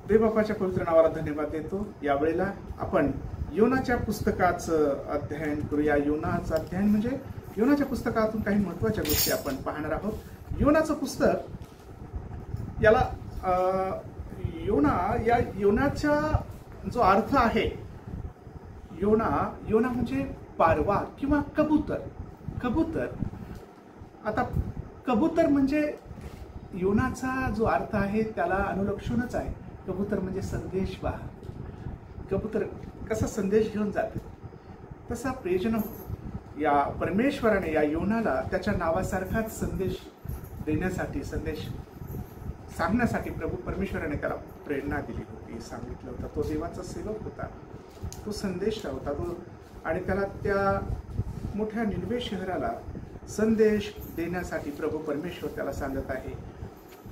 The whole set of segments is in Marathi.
देवबापाच्या पवित्र नावाला धन्यवाद देतो। यावेळेला आपण योनाच्या पुस्तकाचं अध्ययन करूया। योनाचं अध्ययन म्हणजे योनाच्या पुस्तकातून काही महत्त्वाच्या गोष्टी आपण पाहणार आहोत। योनाचं पुस्तक याला योनाचा जो अर्थ आहे, योना म्हणजे पारवा किंवा कबूतर। आता कबूतर म्हणजे योनाचा जो अर्थ आहे त्याला अनुलक्षूनच आहे। कबूतर म्हणजे संदेशवाहक। कबूतर कसा संदेश घेऊन जाते तसा प्रियजन या परमेश्वराने या योनाला त्याच्या नावासारखाच संदेश देण्यासाठी, संदेश सांगण्यासाठी प्रभू परमेश्वराने त्याला प्रेरणा दिली होती, सांगितलं होतं। तो देवाचा सेवक होता, तो संदेश होता तो, आणि त्याला त्या मोठ्या निनवे शहराला संदेश देण्यासाठी प्रभू परमेश्वर त्याला सांगत आहे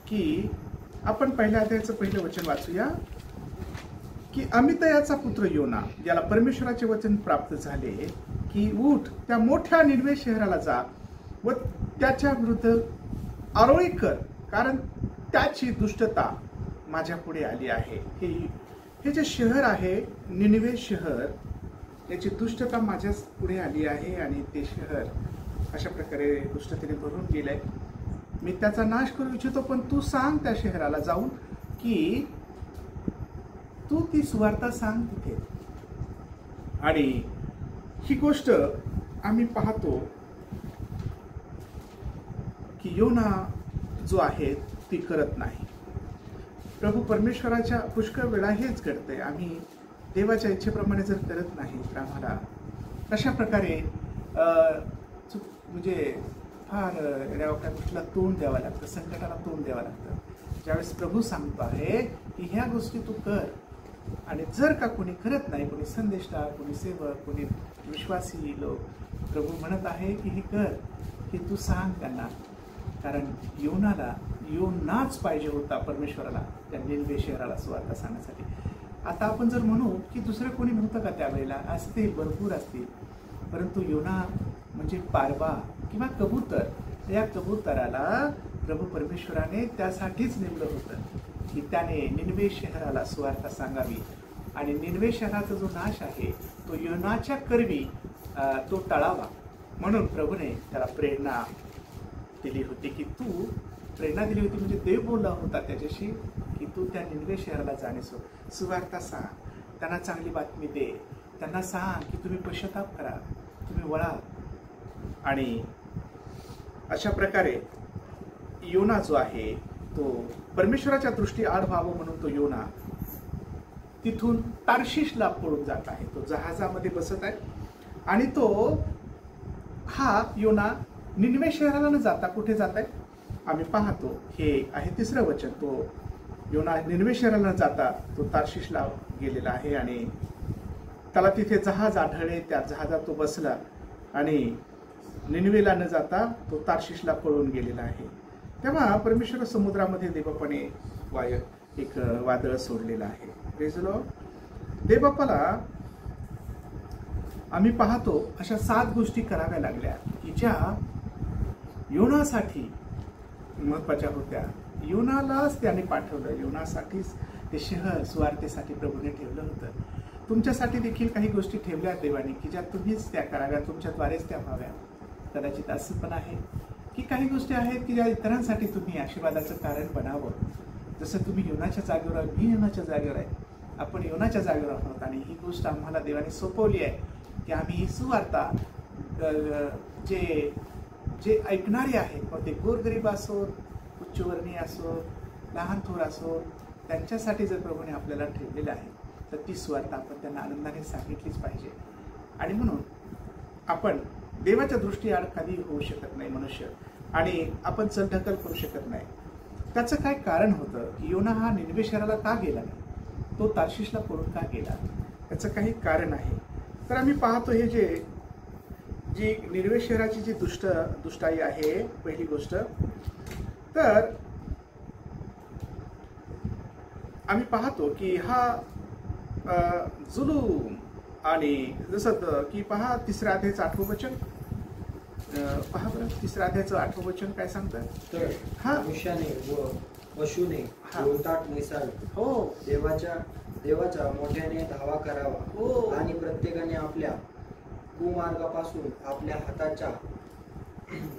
की आपण पहिल्या अध्यायाचं पहिलं वचन वाचूया की अमितयाचा पुत्र योना याला परमेश्वराचे वचन प्राप्त झाले की उठ, त्या मोठ्या निनवे शहराला जा व त्याच्या विरुद्ध आरोळी कर, कारण त्याची दुष्टता माझ्या पुढे आली आहे। हे जे शहर आहे निनवे शहर, याची दुष्टता माझ्या पुढे आली आहे आणि ते शहर अशा प्रकारे दुष्टतेने भरून गेलंय। मी त्याचा नाश करू इच्छितो, पण तू सांग त्या शहराला जाऊन की तू ती सुवार्ता सांग तिथे। आणि ही गोष्ट आम्ही पाहतो की योना जो आहे ती करत नाही। प्रभू परमेश्वराच्या पुष्कळ वेळा हेच घडते, आम्ही देवाच्या इच्छेप्रमाणे जर करत नाही तर आम्हाला अशा प्रकारे म्हणजे फार त्या गोष्टीला तोंड द्यावं लागतं, संकटाला तोंड द्यावं लागतं। ज्यावेळेस प्रभू सांगतो आहे की ह्या गोष्टी तू कर, आणि जर का कोणी करत नाही, कोणी संदेशदार, कोणी सेवक, कोणी विश्वासी लोक, प्रभू म्हणत आहे की हे कर, की तू सांग त्यांना। कारण योनाच पाहिजे होता परमेश्वराला त्या निनवे शहराला सुवार्ता सांगण्यासाठी। आता आपण जर म्हणू की दुसरं कोणी नव्हतं का त्यावेळेला, असतील, भरपूर असतील, परंतु योना म्हणजे पारवा किंवा कबूतर, या कबूतराला प्रभू परमेश्वराने त्यासाठीच नेमलं होतं की त्याने निनवे शहराला सुवार्ता सांगावी, आणि निनवे शहराचा जो नाश आहे तो योनाच्या करवी तो टळावा। म्हणून प्रभूने त्याला प्रेरणा दिली होती की प्रेरणा दिली होती म्हणजे देव बोलला होता त्याच्याशी की तू त्या निनवे शहराला जाणेस, सुवार्ता सांग, त्यांना चांगली बातमी दे, त्यांना सांग की तुम्ही पश्चाताप करा, तुम्ही वळा। आणि अशा प्रकारे योना जो आहे तो परमेश्वराच्या दृष्टी आड व्हावं म्हणून तो योना तिथून तार्शिशला पळून जात आहे। तो जहाजामध्ये बसत आहे आणि तो हा योना निनवे शहराला न जाता कुठे जात आहे आम्ही पाहतो। हे आहे 3रं वचन, तो योना निनवे शहराला न जाता तो तार्शिशला गेलेला आहे आणि त्याला तिथे जहाज आढळले, त्या जहाजात तो बसला आणि निनवेला न जाता तो तार्शिशला पळून गेलेला आहे। तेव्हा परमेश्वर समुद्रामध्ये देवबापाने एक वादळ सोडलेलं आहे। Praise the Lord. देवबापाला आम्ही पाहतो अशा 7 गोष्टी कराव्या लागल्या की ज्या योनासाठी महत्वाच्या होत्या। योनालाच त्याने पाठवलं, योनासाठीच ते शहर सुवार्तेसाठी प्रभूने ठेवलं होतं। तुमच्यासाठी देखील काही गोष्टी ठेवल्या देवाने की ज्या तुम्हीच त्या कराव्या, तुमच्याद्वारेच त्या व्हाव्या। कदाचित असं पण आहे की काही गोष्टी आहेत की ज्या इतरांसाठी तुम्ही आशीर्वादाचं कारण बनावं। जसं तुम्ही योनाच्या जागेवर, मी योनाच्या जागेवर आहे, आपण योनाच्या जागेवर आहोत, आणि ही गोष्ट आम्हाला देवाने सोपवली आहे की आम्ही ही सुवार्ता जे ऐकणारे आहेत, मग ते गोरगरीब असो, उच्चवर्णीय असो, लहान थोर असो, त्यांच्यासाठी जर प्रभूने आपल्याला ठेवलेलं आहे तर ती सुवार्ता आपण त्यांना आनंदाने सांगितलीच पाहिजे। आणि म्हणून आपण देवाच्या दृष्टीआड कधी होऊ शकत नाही मनुष्य, आणि आपण चलढकल करू शकत नाही। त्याचं काय कारण होतं की योना हा निनवे शहराला का गेला नाही, तो तार्शिशला पळून का गेला, त्याचं काही कारण आहे। तर आम्ही पाहतो हे जी निनवे शहराची जी दुष्टाई आहे, पहिली गोष्ट तर आम्ही पाहतो की हा जुलूम, आणि जसं की पहा 3ऱ्या अध्यायाचं 8वं वचन पहा बरं, 3ऱ्या अध्यायाचं 8वं वचन काय सांगतं? तर मनुष्याने व पशुने हा. भुरताट निसावी. हो देवाचा मोठ्याने धावा करावा हो. आणि प्रत्येकाने आपल्या कुमार्गापासून आपल्या हाताच्या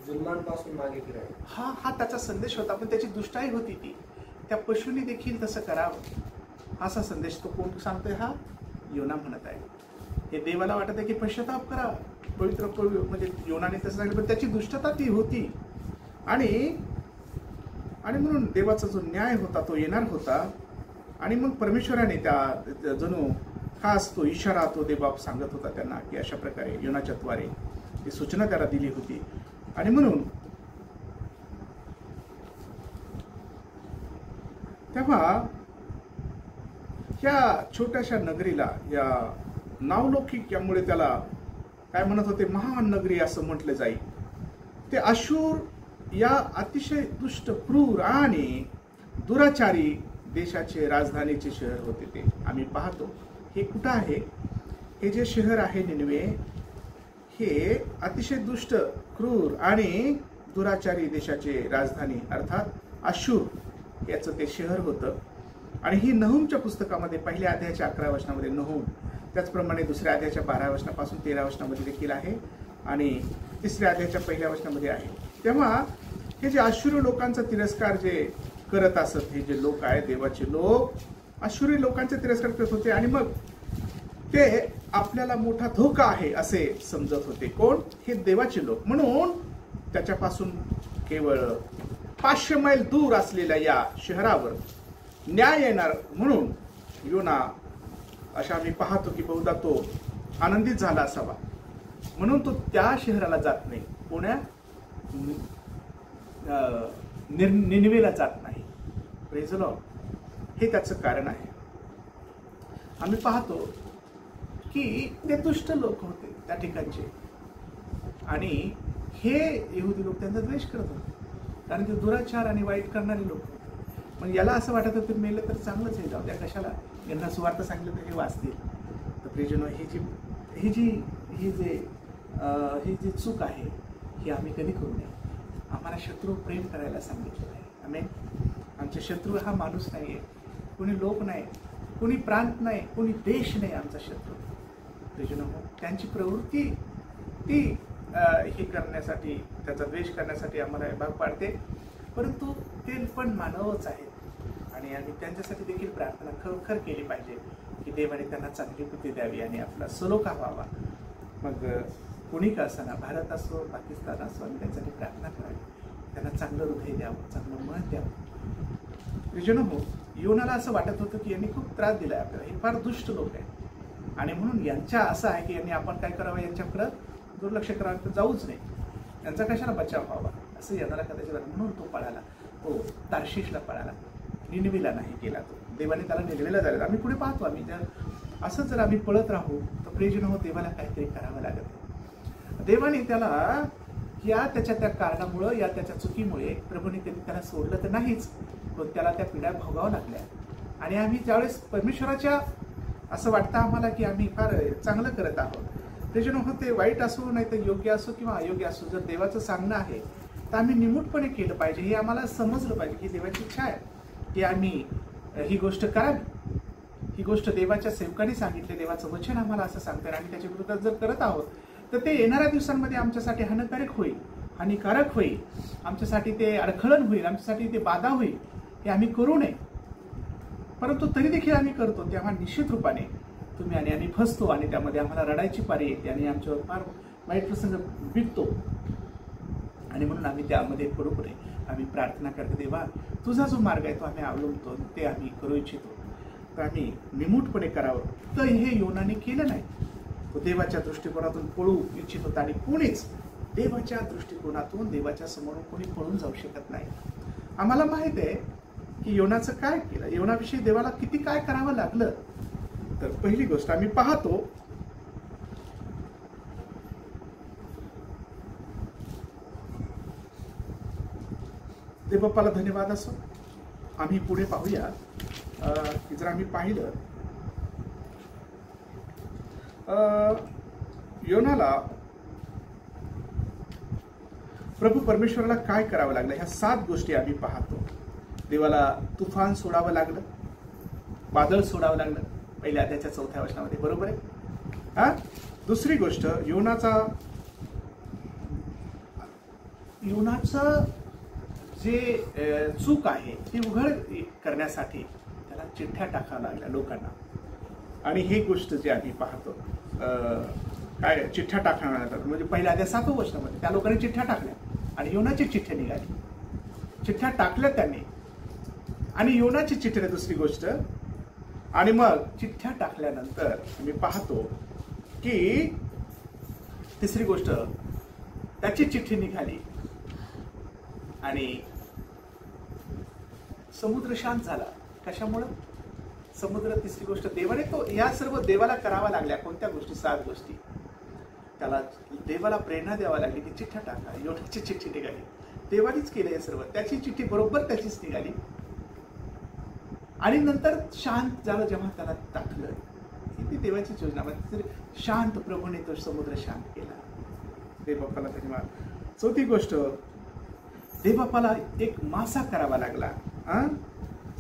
जुलमांपासून मागे फिरावे. हा त्याचा संदेश होता, पण त्याची दुष्टाई होती ती. त्या पशुने देखील तसं करावं असा संदेश तो कोण सांगतोय? हा योना म्हणत आहे. हे देवाला वाटत आहे की पश्चाताप करा, पवित्र म्हणजे योनाने तसं सांगितलं, पण त्याची दुष्टता ती होती. आणि म्हणून देवाचा जो न्याय होता तो येणार होता. आणि मग परमेश्वराने त्या जणू खास तो इशारा तो देवबाप सांगत होता त्यांना की अशा प्रकारे योनाच्या द्वारे ती सूचना त्याला दिली होती. आणि म्हणून तेव्हा या छोट्याशा नगरीला या नावलौकिक यामुळे त्याला काय म्हणत होते? महान नगरी असं म्हटलं जाईल. ते अशूर या अतिशय दुष्ट, क्रूर आणि दुराचारी देशाचे राजधानीचे शहर होते. ते आम्ही पाहतो. हे कुठं आहे? हे जे शहर आहे निनवे, हे अतिशय दुष्ट, क्रूर आणि दुराचारी देशाचे राजधानी अर्थात अशूर याचं ते शहर होतं. आणि ही नहूमच्या पुस्तकामध्ये पहिल्या अध्यायाच्या 11 वचनामध्ये नहूम, त्याचप्रमाणे दुसऱ्या अध्यायाच्या 12 वचनापासून 13 वचनामध्ये देखील आहे आणि तिसऱ्या अध्यायाच्या पहिल्या वचनामध्ये आहे. तेव्हा हे जे अशूर लोकांचा तिरस्कार जे करत असत, हे जे लोक आहेत देवाचे लोक अशूरी लोकांचा तिरस्कार करत होते आणि मग ते आपल्याला मोठा धोका आहे असे समजत होते. कोण? हे देवाचे लोक. म्हणून त्याच्यापासून केवळ 500 मैल दूर असलेल्या या शहरावर न्याय येणार म्हणून योना अशा आम्ही पाहतो की बहुधा तो आनंदित झाला असावा. म्हणून तो त्या शहराला जात नाही. पुण्या निनवेला जात नाही. Praise the Lord. हे त्याचं कारण आहे. आम्ही पाहतो की ते दुष्ट लोक होते त्या ठिकाणचे आणि हे यहुदी लोक त्यांचा द्वेष करत होते, कारण ते दुराचार आणि वाईट करणारे लोक होते. मग याला असं वाटत होतं मेलं तर चांगलंच आहे, जाऊ द्या, कशाला यांना सुवार्थ सांगितलं तर हे वाचतील. तर प्रियजनो, ही जी चूक आहे ही आम्ही कधी करू नये. आम्हाला शत्रू प्रेम करायला सांगितलेलं आहे. आम्ही आमचे शत्रू हा माणूस नाही आहे, कोणी लोक नाही, कोणी प्रांत नाही, कोणी देश नाही. आमचा शत्रू प्रियजनो, त्यांची प्रवृत्ती ती हे करण्यासाठी, त्याचा द्वेष करण्यासाठी आम्हाला भाग पाडते. परंतु ते पण मानवच आहेत आणि आम्ही त्यांच्यासाठी देखील प्रार्थना खरोखर केली पाहिजे की देवाने त्यांना चांगली बुद्धी द्यावी आणि आपला सलोखा व्हावा. मग कोणी का असताना, भारत असो, पाकिस्तान असो, आम्ही त्यांच्यासाठी प्रार्थना करावी, त्यांना चांगलं हृदय द्यावं, चांगलं मन द्यावं. प्रियजनो, योनाला असं वाटत होतं की यांनी खूप त्रास दिलाय आपल्याला, हे फार दुष्ट लोक आहेत आणि म्हणून यांच्या असं आहे की यांनी आपण काय करावं, यांच्याकडं दुर्लक्ष करावं, तर जाऊच नाही, त्यांचा कशाला बचाव व्हावा असं येणारा कदाचित. म्हणून तो पळाला, तो तार्शिशला पळाला, निनवेला नाही गेला. तो देवाने त्याला निनवेला जायला. आम्ही पुढे पाहतो, आम्ही जर आम्ही पळत राहू तर प्रियजनो, देवाला काहीतरी करावं लागत. देवाने त्याला त्याच्या त्या कारणामुळं, या त्याच्या चुकीमुळे प्रभूने कधी त्याला सोडलं तर नाहीच, पण त्याला त्या पीडा भोगाव्या लागल्या. आणि आम्ही त्यावेळेस परमेश्वराच्या असं वाटतं आम्हाला की आम्ही फार चांगलं करत आहोत. प्रियजनो, ते वाईट असो नाही तर योग्य असो किंवा अयोग्य असो, जर देवाचं सांगणं आहे तर आम्ही निमूटपणे केलं पाहिजे. हे आम्हाला समजलं पाहिजे की देवाची इच्छा आहे की आम्ही ही गोष्ट करावी. ही गोष्ट देवाच्या सेवकाने सांगितले, देवाचं वचन आम्हाला असं सांगतं आणि त्याच्या विरोधात जर करत आहोत तर ते येणाऱ्या दिवसांमध्ये आमच्यासाठी हानिकारक होईल, आमच्यासाठी ते अडखळण होईल, आमच्यासाठी ते बाधा होईल. हे आम्ही करू नये. परंतु तरी देखील आम्ही करतो तेव्हा निश्चित रूपाने तुम्ही आणि आम्ही फसतो आणि त्यामध्ये आम्हाला रडायची पारी येते आणि आमच्यावर फार वाईट प्रसंग बिकतो. आणि म्हणून आम्ही त्यामध्ये पडू नये. आम्ही प्रार्थना करतो, देवा तुझा जो मार्ग आहे तो आम्ही अवलंबतो, ते आम्ही करू इच्छितो, तर आम्ही निमूटपणे करावं. तर हे योनाने केलं नाही. तो देवाच्या दृष्टिकोनातून पळू इच्छित होता आणि कोणीच देवाच्या दृष्टिकोनातून, देवाच्या समोरून कोणी पळून जाऊ शकत नाही. आम्हाला माहित आहे की योनाचं काय केलं, योनाविषयी देवाला किती काय करावं लागलं. तर पहिली गोष्ट आम्ही पाहतो, देवबाप्पाला धन्यवाद असो. आम्ही पुढे पाहूया की जर आम्ही पाहिलं योनाला प्रभू परमेश्वराला काय करावं लागलं, ह्या 7 गोष्टी आम्ही पाहतो. देवाला तुफान सोडावं लागलं, वादळ सोडावं लागलं पहिल्या अध्यायाच्या 4थ्या वचनामध्ये, बरोबर आहे. हा, दुसरी गोष्ट, योनाचं जे चूक आहे ती उघड करण्यासाठी त्याला चिठ्ठ्या टाकाव्या लागल्या लोकांना. आणि ही गोष्ट जी आम्ही पाहतो, काय चिठ्ठ्या टाकणार, म्हणजे पहिल्या अध्याय 7व्या वचनामध्ये त्या लोकांनी चिठ्ठ्या टाकल्या आणि योनाची चिठ्ठी निघाली. चिठ्ठ्या टाकल्या त्यांनी आणि योनाची चिठ्ठी. दुसरी गोष्ट, आणि मग चिठ्ठ्या टाकल्यानंतर आम्ही पाहतो की तिसरी गोष्ट, त्याची चिठ्ठी निघाली आणि समुद्र शांत झाला. कशामुळं? समुद्र. तिसरी गोष्ट, देवाने तो या सर्व देवाला करावा लागल्या. कोणत्या गोष्टी? 7 गोष्टी. त्याला देवाला प्रेरणा द्यावा लागली की चिठ्ठ्या टाका. योनाची चिठ्ठी निघाली, देवानीच केलं हे सर्व. त्याची चिठ्ठी बरोबर त्याचीच निघाली आणि नंतर शांत झालं जेव्हा त्याला टाकलं. ही ती देवाची योजना. शांत प्रभूने तो समुद्र शांत केला. देवबापाला धन्यवाद. 4थी गोष्ट, देवबापाला एक मासा करावा लागला.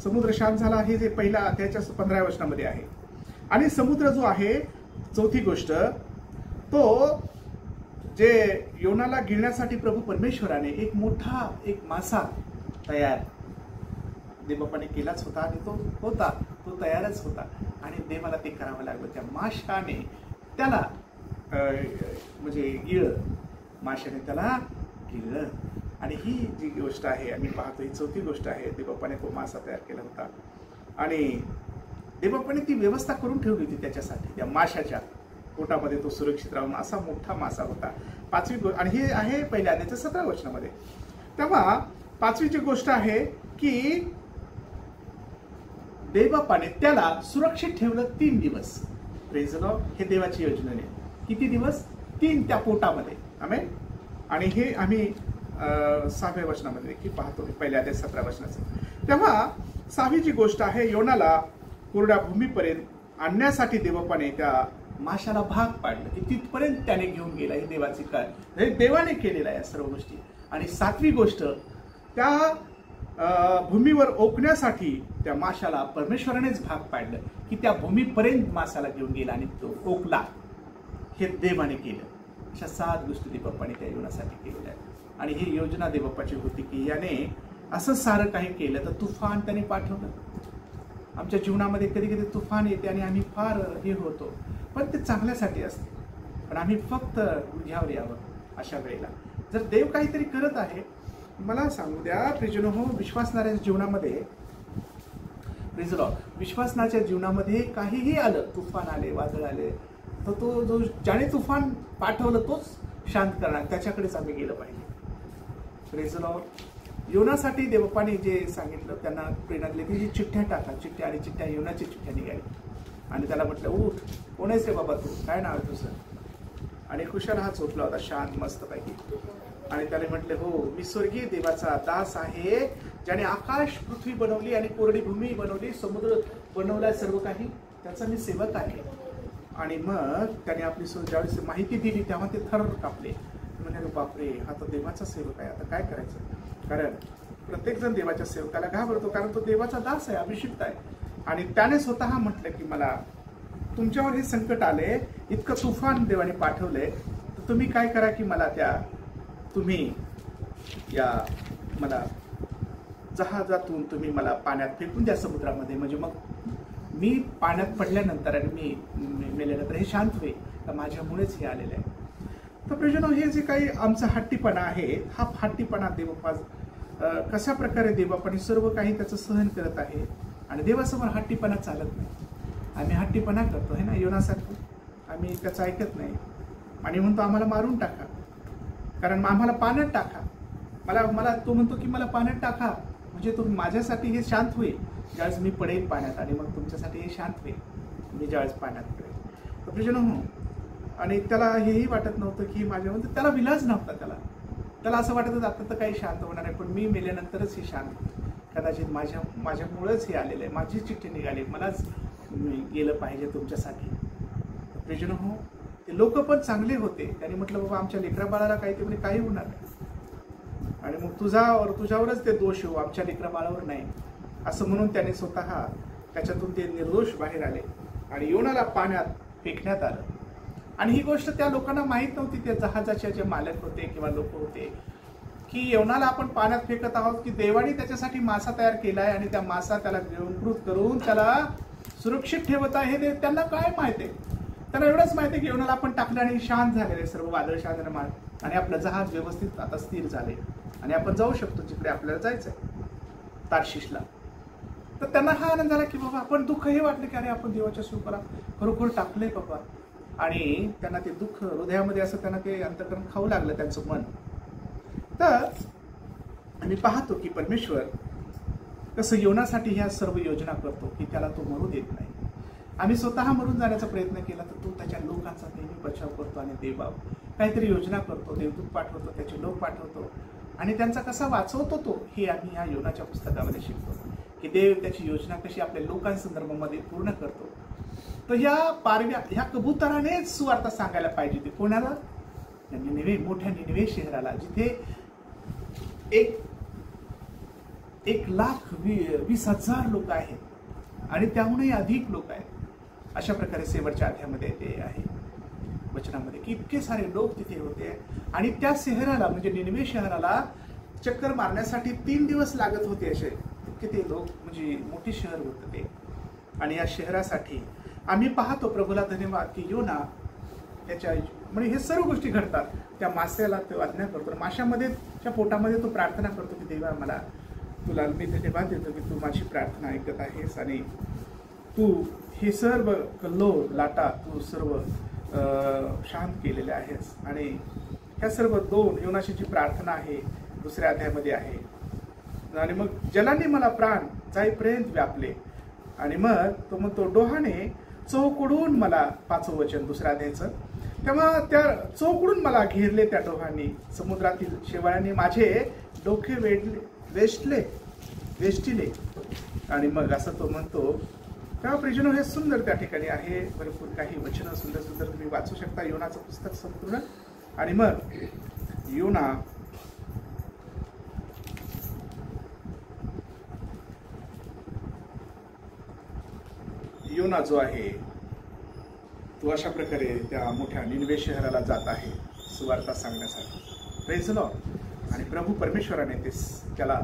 समुद्र शांत झाला. हे जे पहिल्या अध्यायाच्या 15व्या वचनामध्ये आहे. आणि समुद्र जो आहे, 4थी गोष्ट, तो जे योनाला गिळण्यासाठी प्रभू परमेश्वराने एक मोठा मासा तयार देवबापाने केलाच होता आणि तो तयारच होता आणि देवाला ते करावं लागलं. त्या माशाने त्याला म्हणजे माशाने त्याला गिळलं. आणि ही जी गोष्ट आहे आम्ही पाहतो, ही 4थी गोष्ट आहे. देवबापाने तो मासा तयार केला होता आणि देवबापाने ती व्यवस्था करून ठेवली होती त्याच्यासाठी. त्या माशाच्या पोटामध्ये तो सुरक्षित राहून असा मोठा मासा होता. 5वी गोष्ट, आणि हे आहे पहिल्या अध्यायाच्या 17व्या वचनामध्ये. तेव्हा 5वी जी गोष्ट आहे की देवबापाने त्याला सुरक्षित ठेवलं 3 दिवस. Praise the Lord. हे देवाची योजनेने. किती दिवस? 3 त्या पोटामध्ये. आमेन. आणि हे आम्ही 6व्या वचनामध्ये की पाहतो, पहिल्या अध्याय 17व्या वचनाचं. तेव्हा 6वी जी गोष्ट आहे, योनाला कोरड्या भूमीपर्यंत आणण्यासाठी देवबापाने त्या माशाला भाग पाडलं की तिथपर्यंत त्याने घेऊन गेला. ही देवाची कार्य, हे देवाने केलेला आहे या सर्व गोष्टी. आणि 7वी गोष्ट, त्या भूमीवर ओकण्यासाठी त्या माशाला परमेश्वरानेच भाग पाडलं की त्या भूमीपर्यंत माशाला घेऊन गेला आणि तो ओकला. हे देवाने केलं. अशा 7 गोष्टी देवबापाने त्या योनासाठी केलेल्या आहेत. आणि ही योजना देवबापाची होती की याने असं सारं काही केलं तर तुफान त्याने पाठवलं. आमच्या जीवनामध्ये कधी कधी तुफान येते आणि आम्ही फार हे होतो, पण ते चांगल्यासाठी असते. पण आम्ही फक्त गुढ्यावर यावं अशा वेळेला. जर देव काहीतरी करत आहे, मला सांगू द्या प्रिजनो हो, विश्वासणाऱ्याच्या जीवनामध्ये, प्रिज लॉर्ड, विश्वासनाच्या जीवनामध्ये काहीही आलं, तुफान आले, वादळ आले, तर तो जो ज्याने तुफान पाठवलं तोच शांत करणार, त्याच्याकडेच आम्ही गेलं पाहिजे. प्रिज लॉर्ड. योनासाठी देवबापाने जे सांगितलं, त्यांना प्रेरणा दिली की चिठ्ठ्या टाका. चिठ्ठ्या आणि चिठ्ठ्या, योनाची चिठ्ठ्या निघाली आणि त्याला म्हटलं, उठ, कोण आहेस रे बाबा तू, काय नाव आहे तुझं? आणि कुशल हा झोपला होता शांत मस्तपैकी. आणि त्याने म्हटले, हो, मी स्वर्गीय देवाचा दास आहे, ज्याने आकाश पृथ्वी बनवली आणि कोरडी भूमी बनवली, समुद्र बनवला, सर्व काही, त्याचा मी सेवक आहे. आणि मग त्याने आपली ज्यावेळेस माहिती दिली तेव्हा ते थर कापले. म्हणजे बापरे, हा तर देवाचा सेवक आहे, आता काय करायचं? कारण प्रत्येकजण देवाच्या सेवकाला घाबरतो, कारण तो देवाचा दास आहे, अभिषिक्त आहे. आणि त्याने स्वतः म्हटलं की मला तुमच्यावर हे संकट आले, इतकं तुफान देवाने पाठवले, तर तुम्ही काय करा की मला तुम्ही मला जहाजातून तुम्ही मला पाण्यात फेकून द्या समुद्रामध्ये. म्हणजे मग मी पाण्यात पडल्यानंतर आणि मी मेल्यानंतर हे शांत होईल, तर माझ्यामुळेच हे आलेलं आहे. तर प्रियजनो, हे जे काही आमचा हट्टीपणा आहे, हा हट्टीपणा देवबापा कशा प्रकारे देवबापाने सर्व काही त्याचं सहन करत आहे. आणि देवासमोर हट्टीपणा चालत नाही. आम्ही हट्टीपणा करतो है ना, योनासारखं. आम्ही त्याचं ऐकत नाही आणि म्हणतो आम्हाला मारून टाका, कारण आम्हाला पाण्यात टाका. मला तो म्हणतो की मला पाण्यात टाका, म्हणजे तुम्ही माझ्यासाठी हे शांत होईल ज्यावेळेस मी पडेल पाण्यात, आणि मग तुमच्यासाठी हे शांत होईल मी ज्यावेळेस पाण्यात पडेल. तर प्रियजनो हो, आणि त्याला हेही वाटत नव्हतं की माझ्यामध्ये, त्याला विलाज नव्हता. त्याला असं वाटत होतं आता तर काही शांत होणार नाही, पण मी मेल्यानंतरच हे शांत, कदाचित माझ्यामुळेच हे आलेलं आहे, माझी चिठ्ठी निघाली, मलाच गेलं पाहिजे तुमच्यासाठी. प्रियजनो हो, ते लोक पण चांगले होते. त्यांनी म्हटलं बाबा आमच्या लेकरा बाळाला काही होणार नाही. आणि मग तुझ्यावरच ते दोष येऊ, आमच्या लेकराबाळावर नाही, असं म्हणून त्याने स्वतः त्याच्यातून ते निर्दोष बाहेर आले आणि योनाला पाण्यात फेकण्यात आलं. आणि ही गोष्ट त्या लोकांना माहीत नव्हती, त्या जहाजाचे जे मालक होते किंवा लोक होते, की योनाला आपण पाण्यात फेकत आहोत, की देवाने त्याच्यासाठी मासा तयार केलाय आणि त्या मासा त्याला गिळंकृत करून त्याला सुरक्षित ठेवत आहे. हे त्यांना काय माहिती आहे? त्यांना एवढंच माहिती आहे की योनाला आपण टाकलं आणि शांत झालेले सर्व वादळ शांत झाले आणि आपलं जहाज व्यवस्थित आता स्थिर झाले आणि आपण जाऊ शकतो जिकडे आपल्याला जायचंय, तार्शिषला. तर त्यांना हा आनंद झाला की बाबा आपण दुःख हे वाटलं की अरे आपण देवाच्या सुखाला खरोखर टाकलंय बाबा. आणि त्यांना ते दुःख हृदयामध्ये असं त्यांना ते अंतःकरण खाऊ लागलं त्यांचं मन. तर आम्ही पाहतो की परमेश्वर कसं योनासाठी ह्या सर्व योजना करतो की त्याला तो मरू देत नाही. आम्ही स्वतः मरून जाण्याचा प्रयत्न केला तर तो त्याच्या लोकांचा नेहमी बचाव करतो आणि देव काहीतरी योजना करतो, देवदूत पाठवतो, त्याचे लोक पाठवतो आणि त्यांचा कसा वाचवतो तो, हे आम्ही ह्या योनाच्या पुस्तकामध्ये शिकतो की देव त्याची योजना कशी आपल्या लोकांसंदर्भामध्ये पूर्ण करतो. तर ह्या कबुतरानेच सुवार्ता सांगायला पाहिजे ती कोणाला? निनिवे, मोठ्या निनिवे शहराला, जिथे 1,20,000 लोक आहेत आणि त्याहूनही अधिक लोक आहेत. अशा प्रकारे शेवटच्या अध्यायामध्ये ते आहे वचनामध्ये की इतके सारे लोक तिथे होते आणि त्या शहराला म्हणजे निनिवे शहराला चक्कर मारण्यासाठी 3 दिवस लागत होते. असे इतके ते लोक म्हणजे मोठे शहर होते ते. आणि या शहरासाठी आम्ही पाहतो प्रभूला धन्यवाद की योना त्याच्या म्हणजे हे सर्व गोष्टी घडतात. त्या माश्याला तो आज्ञा करतो, माशामध्ये च्या पोटामध्ये तो प्रार्थना करतो की देवा मला तुला मी धन्यवाद देतो की तू माझी प्रार्थना ऐकत आहेस आणि तू हे सर्व कल्लोळ लाटा तू सर्व शांत केलेले आहेस. आणि ह्या सर्व 2 योनाची जी प्रार्थना आहे दुसऱ्या अध्यायामध्ये आहे. आणि मग जलांनी मला प्राण जाईपर्यंत व्यापले आणि मग तो म्हणतो डोहाने चौकडून मला 5वं वचन दुसऱ्या अध्यायाचं, तेव्हा त्या चौकडून मला घेरले त्या डोहांनी, समुद्रातील शेवाळ्यांनी माझे डोके वेष्टिले. आणि मग असं तो म्हणतो. तेव्हा प्रिजनो हे सुंदर त्या ठिकाणी आहे, भरपूर काही वचनं सुंदर सुंदर तुम्ही वाचू शकता योनाचं पुस्तक संपूर्ण. आणि मग योना जो आहे तो अशा प्रकारे त्या मोठ्या निनिवे शहराला जात आहे सुवार्ता सांगण्यासाठी. Praise Lord. आणि प्रभू परमेश्वराने त्याला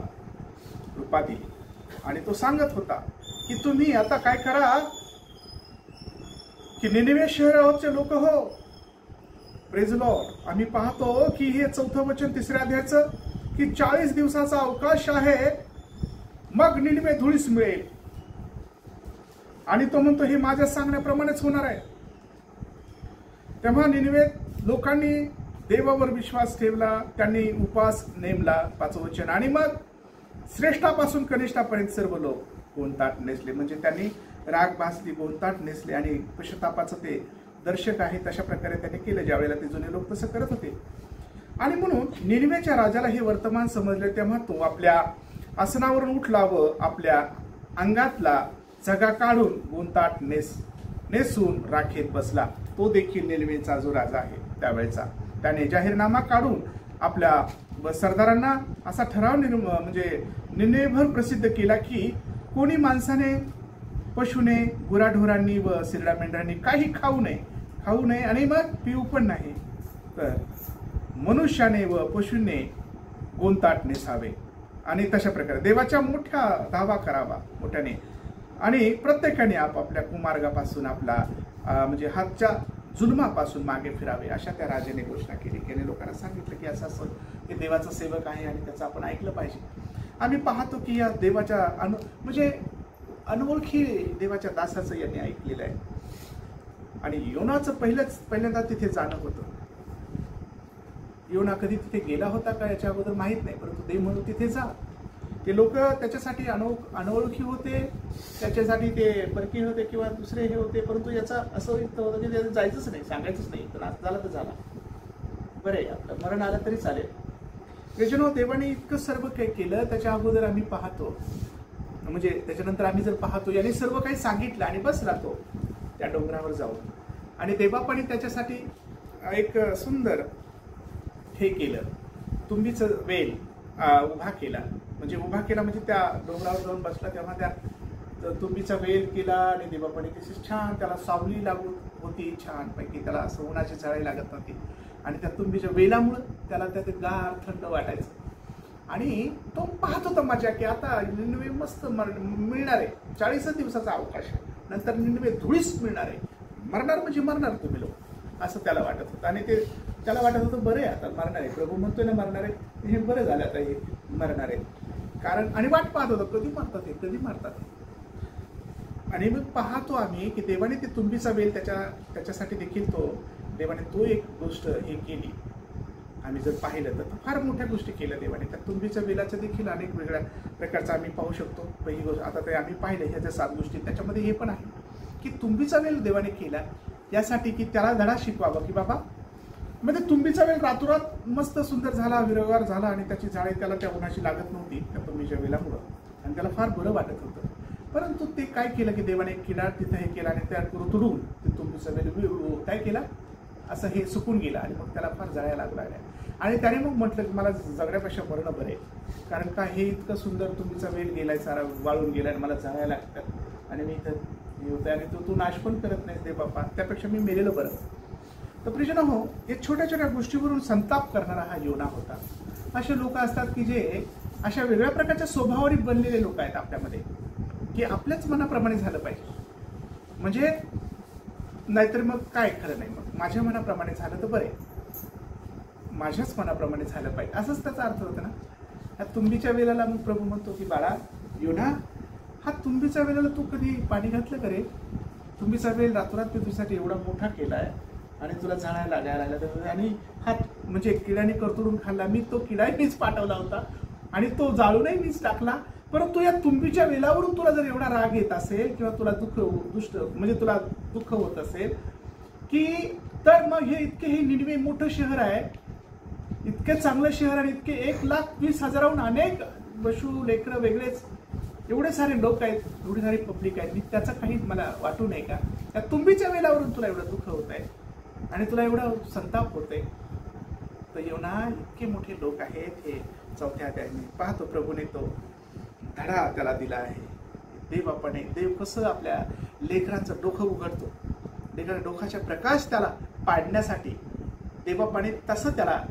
कृपा दिली आणि तो सांगत होता की तुम्ही आता काय करा की निनिवे शहरावरचे लोक हो. Praise Lord. आम्ही पाहतो की हे 4थं वचन 3ऱ्या अध्यायाचं की 40 दिवसाचा अवकाश आहे मग निनिवे धुळीस मिळेल. आणि तो म्हणतो हे माझ्या सांगण्याप्रमाणेच होणार आहे. तेव्हा निनिवे लोकांनी देवावर विश्वास ठेवला, त्यांनी उपवास नेमला 5वं वचन. आणि मग श्रेष्ठापासून कनिष्ठापर्यंत सर्व लोक गोंताट नेसले, म्हणजे त्यांनी राग भासली, गोंताट नेसले आणि पश्चातापाचं ते दर्शक आहे तशा प्रकारे त्यांनी केलं ज्यावेळेला ते जुने लोक तसं करत होते. आणि म्हणून निनिवेच्या राजाला हे वर्तमान समजले. तेव्हा तो आपल्या आसनावरून उठला व आपल्या अंगातला झगा काढून गोंताट नेसून राखेत बसला. तो देखील निनिवेचा जो राजा आहे त्यावेळेचा, त्याने जाहीरनामा काढून आपल्या सरदारांना असा ठराव म्हणजे निनिवेभर प्रसिद्ध केला की कोणी माणसाने, पशुने, गुराढोरांनी व सिरडा मेंढरांनी काही खाऊ नये आणि मग पिऊ पण नाही, तर मनुष्याने व पशूने गोंताट नेसावे. आणि तशा प्रकारे देवाच्या मोठ्या दावा करावा मोठ्याने आणि प्रत्येकाने आपापल्या कुमार्गापासून आपला म्हणजे हातच्या जुलमापासून मागे फिरावे अशा त्या राजाने घोषणा केली. त्याने लोकांना सांगितलं की असं हे देवाचा सेवक आहे आणि त्याचं आपण ऐकलं पाहिजे. आम्ही पाहतो की या देवाच्या म्हणजे अनोळखी देवाच्या दासाचं यांनी ऐकलेलं आहे. आणि योनाचं पहिल्यांदा तिथे जाणं होतं. योना कधी तिथे गेला होता का याच्या अगोदर माहीत नाही, परंतु देव म्हणून तिथे जा. ते लोक त्याच्यासाठी अनोळखी होते, त्याच्यासाठी ते परकीय होते किंवा दुसरे हे होते, परंतु याचा असं होतं की त्याचं जायचंच नाही, सांगायचंच नाही. तर झाला तर झाला, बरं आहे आपलं मरण आलं तरी चालेल. त्याच्यानं देवाने इतकं सर्व काही केलं. त्याच्या अगोदर आम्ही पाहतो म्हणजे त्याच्यानंतर आम्ही जर पाहतो याने सर्व काही सांगितलं आणि बस राहतो त्या डोंगरावर जाऊन. आणि देवबापाने त्याच्यासाठी एक सुंदर हे केलं, तुंबीचं वेल उभा केला. म्हणजे उभा केला म्हणजे त्या डोंगरावर जाऊन बसला, तेव्हा त्या तुंबीचा वेल केला आणि देवापणे तशी छान त्याला सावली लागून होती, छानपैकी त्याला असं उन्हाची झळाई लागत नव्हती. आणि त्या तुंबीच्या वेलामुळं त्याला त्यात गार थंड वाटायचं. आणि तो पाहत होता मजा की आता निनवे मस्त मिळणार आहे, 40 दिवसाचा अवकाश आहे, नंतर निनवे धुळीस मिळणार आहे, मरणार म्हणजे मरणार तुम्ही लोक, असं त्याला वाटत होतं. आणि ते त्याला वाटत होतं बरं आहे आता मरणार आहे, प्रभू म्हणतोय ना मरणार आहे, हे बरं झालं आता हे मरणार आहे. कारण आणि वाट पाहत होतं कधी मारतात हे, कधी मारतात हे. आणि मग पाहतो आम्ही की देवाने ते तुंबीचा वेल त्याच्यासाठी देखील देवाने तो एक गोष्ट हे केली. आम्ही जर पाहिलं तर फार मोठ्या गोष्टी केल्या देवाने. त्या तुंबीच्या वेलाच्या देखील अनेक वेगळ्या प्रकारचा आम्ही पाहू शकतो. पहिली गोष्ट आता ते आम्ही पाहिलं ह्या ज्या 7 गोष्टी, त्याच्यामध्ये हे पण आहे की तुंबीचा वेल देवाने केला यासाठी की त्याला धडा शिकवावा की बाबा म्हणजे तुंबीचा वेल रातोरात मस्त सुंदर झाला, विरगार झाला आणि त्याची झाडे त्याला त्या उन्हाची लागत नव्हती त्या तुंबीच्या वेलामुळं, आणि त्याला फार बरं वाटत होतं. परंतु ते काय केलं की देवाने एक किडा तिथं हे केला आणि त्या तुडून ते तुंबीचा वेल काय केला असं हे सुकून गेला आणि मग त्याला फार जळायला लागला. आणि त्याने मग म्हटलं की मला जगण्यापेक्षा मरणं बरं आहे, कारण का हे इतकं सुंदर तुंबीचा वेल गेलाय, सारा वाळून गेलाय आणि मला जळायला लागतात आणि मी इथं होते आणि तू नाश पण करत नाहीस दे बाप्पा, त्यापेक्षा मी मेलेलं बरं. तर प्रियजन हो, या छोट्या छोट्या गोष्टीवरून संताप करणारा हा योना होता. असे लोक असतात की जे अशा वेगळ्या प्रकारच्या स्वभावाने बनलेले लोक आहेत आपल्यामध्ये, की आपल्याच मनाप्रमाणे झालं पाहिजे, म्हणजे नाहीतर मग काय खरं नाही, मग माझ्या मनाप्रमाणे झालं तर बरं आहे, माझ्याच मनाप्रमाणे झालं पाहिजे, असंच त्याचा अर्थ होता ना. ह्या तुंबीच्या वेळेला मग प्रभू म्हणतो की बाळा योना, हा तुंबीच्या वेळेला तू कधी पाणी घातलं का रे? तुंबीचा वेळ रातोरात मी तुझ्यासाठी एवढा मोठा केलाय आणि तुला झाडायला लागायला आणि हा म्हणजे किड्याने करतोडून खाल्ला, मी तो किडाही मीच पाठवला होता आणि तो जाळूनही मीच टाकला. परंतु या तुंबीच्या वेलावरून तुला जर एवढा राग येत असेल किंवा तुला म्हणजे तुला दुःख होत असेल की तर मग हे हे निनवे मोठं शहर आहे, इतके चांगलं शहर आणि इतके 1,20,000 अनेक पशु लेकरं वेगळेच एवढे सारे लोक आहेत, एवढी सारी पब्लिक आहेत, त्याचं काही मला वाटू नये का? त्या तुंबीच्या वेलावरून तुला एवढं दुःख होत आहे आणि तुला एवढा संताप होत आहे. तर योना इतके मोठे लोक आहेत. हे 4थ्या अध्यायाने पाहतो प्रभूने तो धडा त्याला दिला आहे. देव कसं आपल्या लेकरांचं डोकं उघडतो, लेकरांच्या डोक्याचा प्रकाश त्याला पाडण्यासाठी देवबापाने तसं त्याला